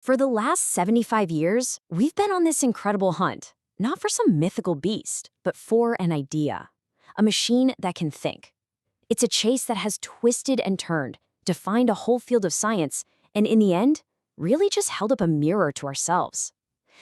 For the last 75 years, we've been on this incredible hunt, not for some mythical beast, but for an idea, a machine that can think. It's a chase that has twisted and turned, defined a whole field of science, and in the end, really just held up a mirror to ourselves.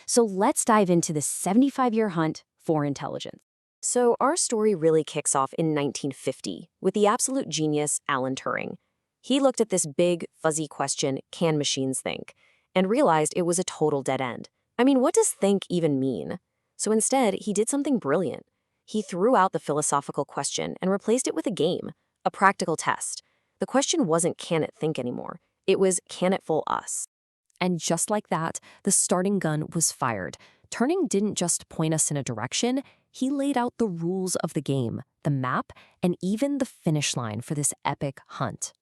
So let's dive into this 75-year hunt for intelligence. So our story really kicks off in 1950 with the absolute genius Alan Turing. He looked at this big, fuzzy question, can machines think? And realized it was a total dead end. I mean, what does think even mean? So instead, he did something brilliant. He threw out the philosophical question and replaced it with a game, a practical test. The question wasn't can it think anymore. It was can it fool us? And just like that, the starting gun was fired. Turing didn't just point us in a direction, he laid out the rules of the game, the map, and even the finish line for this epic hunt.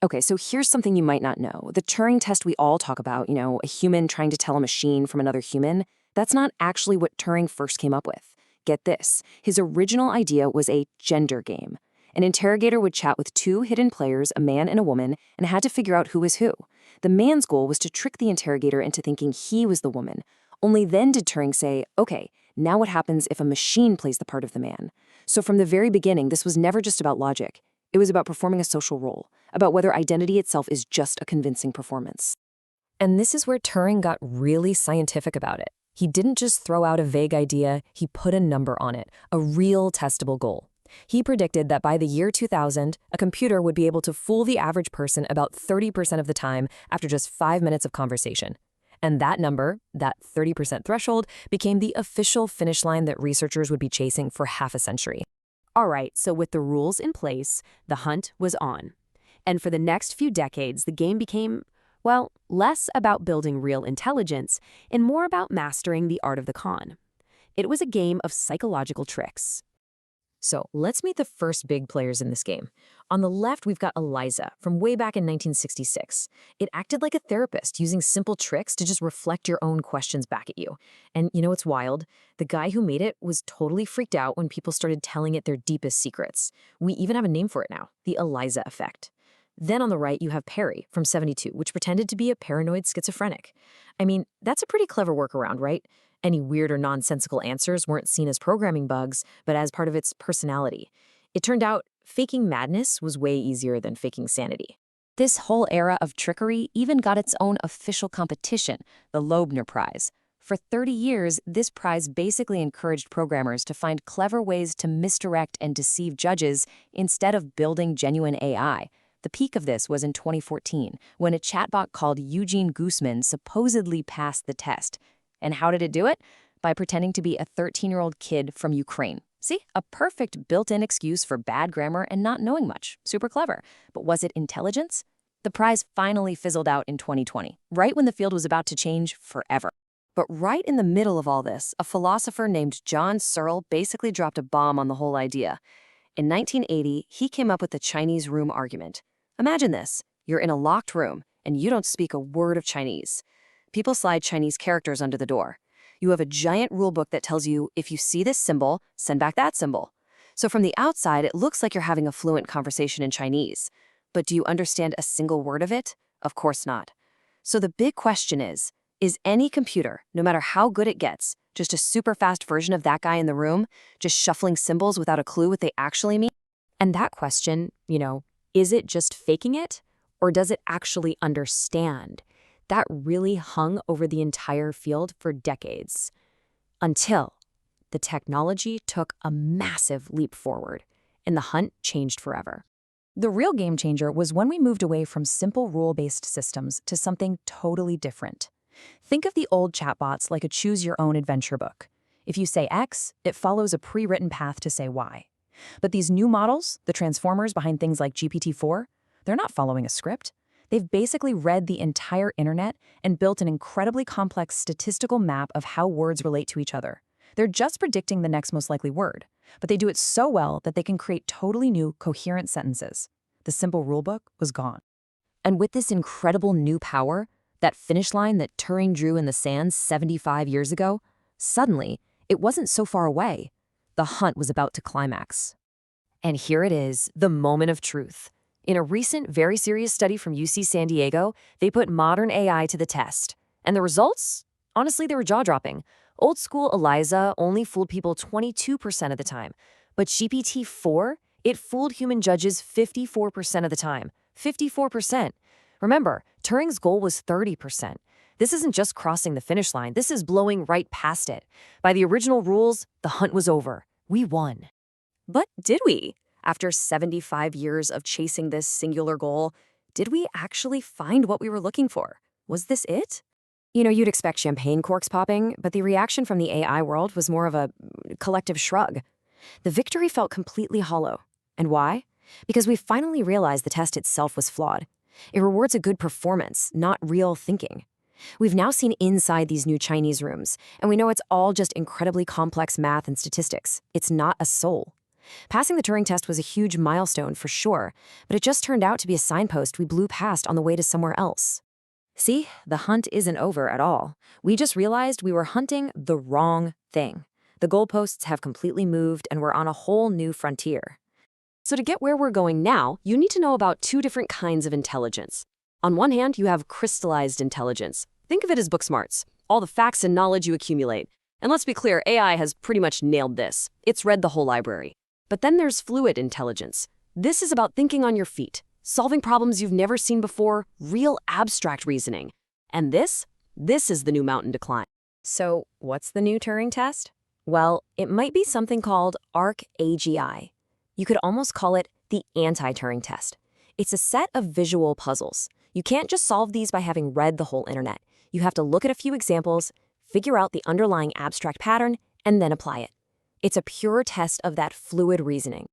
Okay, so here's something you might not know. The Turing test we all talk about, a human trying to tell a machine from another human, that's not actually what Turing first came up with. Get this, his original idea was a gender game. An interrogator would chat with two hidden players, a man and a woman, and had to figure out who was who. The man's goal was to trick the interrogator into thinking he was the woman. Only then did Turing say, okay, now what happens if a machine plays the part of the man? So from the very beginning, this was never just about logic. It was about performing a social role, about whether identity itself is just a convincing performance. And this is where Turing got really scientific about it. He didn't just throw out a vague idea, he put a number on it, a real testable goal. He predicted that by the year 2000, a computer would be able to fool the average person about 30% of the time after just 5 minutes of conversation. And that number, that 30% threshold, became the official finish line that researchers would be chasing for half a century. All right, so with the rules in place, the hunt was on. And for the next few decades, the game became, well, less about building real intelligence and more about mastering the art of the con. It was a game of psychological tricks. So let's meet the first big players in this game. On the left, we've got ELIZA from way back in 1966. It acted like a therapist, using simple tricks to just reflect your own questions back at you. And you know what's wild? The guy who made it was totally freaked out when people started telling it their deepest secrets. We even have a name for it now, the ELIZA effect. Then on the right, you have Perry from 72, which pretended to be a paranoid schizophrenic. I mean, that's a pretty clever workaround, right? Any weird or nonsensical answers weren't seen as programming bugs, but as part of its personality. It turned out faking madness was way easier than faking sanity. This whole era of trickery even got its own official competition, the Loebner Prize. For 30 years, this prize basically encouraged programmers to find clever ways to misdirect and deceive judges instead of building genuine AI. The peak of this was in 2014, when a chatbot called Eugene Guzman supposedly passed the test. And how did it do it? By pretending to be a 13-year-old kid from Ukraine. See, a perfect built-in excuse for bad grammar and not knowing much. Super clever. But was it intelligence? The prize finally fizzled out in 2020, right when the field was about to change forever. But right in the middle of all this, a philosopher named John Searle basically dropped a bomb on the whole idea. In 1980, he came up with the Chinese room argument. Imagine this. You're in a locked room, and you don't speak a word of Chinese. People slide Chinese characters under the door. You have a giant rule book that tells you, if you see this symbol, send back that symbol. So from the outside, it looks like you're having a fluent conversation in Chinese. But do you understand a single word of it? Of course not. So the big question is any computer, no matter how good it gets, just a super fast version of that guy in the room, just shuffling symbols without a clue what they actually mean? And that question, is it just faking it? Or does it actually understand? That really hung over the entire field for decades. Until the technology took a massive leap forward, and the hunt changed forever. The real game changer was when we moved away from simple rule-based systems to something totally different. Think of the old chatbots like a choose-your-own-adventure book. If you say X, it follows a pre-written path to say Y. But these new models, the transformers behind things like GPT-4, they're not following a script. They've basically read the entire internet and built an incredibly complex statistical map of how words relate to each other. They're just predicting the next most likely word, but they do it so well that they can create totally new, coherent sentences. The simple rulebook was gone. And with this incredible new power, that finish line that Turing drew in the sand 75 years ago, suddenly, it wasn't so far away. The hunt was about to climax. And here it is, the moment of truth. In a recent, very serious study from UC San Diego, they put modern AI to the test. And the results? Honestly, they were jaw-dropping. Old school ELIZA only fooled people 22% of the time. But GPT-4, it fooled human judges 54% of the time. 54%. Remember, Turing's goal was 30%. This isn't just crossing the finish line, this is blowing right past it. By the original rules, the hunt was over. We won. But did we? After 75 years of chasing this singular goal, did we actually find what we were looking for? Was this it? You'd expect champagne corks popping, but the reaction from the AI world was more of a collective shrug. The victory felt completely hollow. And why? Because we finally realized the test itself was flawed. It rewards a good performance, not real thinking. We've now seen inside these new Chinese rooms, and we know it's all just incredibly complex math and statistics. It's not a soul. Passing the Turing test was a huge milestone for sure, but it just turned out to be a signpost we blew past on the way to somewhere else. See, the hunt isn't over at all. We just realized we were hunting the wrong thing. The goalposts have completely moved and we're on a whole new frontier. So to get where we're going now, you need to know about two different kinds of intelligence. On one hand, you have crystallized intelligence. Think of it as book smarts, all the facts and knowledge you accumulate. And let's be clear, AI has pretty much nailed this. It's read the whole library. But then there's fluid intelligence. This is about thinking on your feet, solving problems you've never seen before, real abstract reasoning. And this is the new mountain to climb. So what's the new Turing test? Well, it might be something called ARC-AGI. You could almost call it the anti-Turing test. It's a set of visual puzzles. You can't just solve these by having read the whole internet. You have to look at a few examples, figure out the underlying abstract pattern, and then apply it. It's a pure test of that fluid reasoning.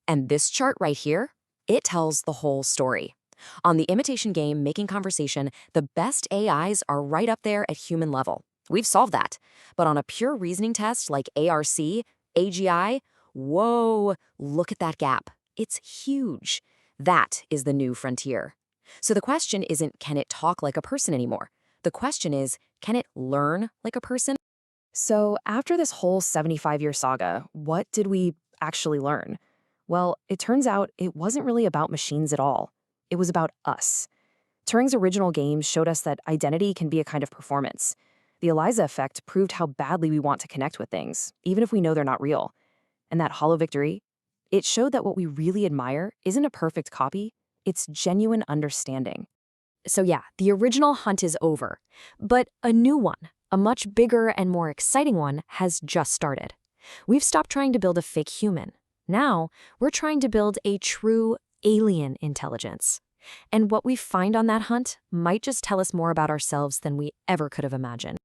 And this chart right here, it tells the whole story. On the imitation game, making conversation, the best AIs are right up there at human level. We've solved that. But on a pure reasoning test like ARC, AGI, whoa, look at that gap. It's huge. That is the new frontier. So the question isn't, can it talk like a person anymore? The question is, can it learn like a person? So after this whole 75-year saga, what did we actually learn? Well, it turns out it wasn't really about machines at all. It was about us. Turing's original games showed us that identity can be a kind of performance. The ELIZA effect proved how badly we want to connect with things, even if we know they're not real. And that hollow victory, it showed that what we really admire isn't a perfect copy, it's genuine understanding. So yeah, the original hunt is over, but a new one, a much bigger and more exciting one, has just started. We've stopped trying to build a fake human. Now, we're trying to build a true alien intelligence. And what we find on that hunt might just tell us more about ourselves than we ever could have imagined.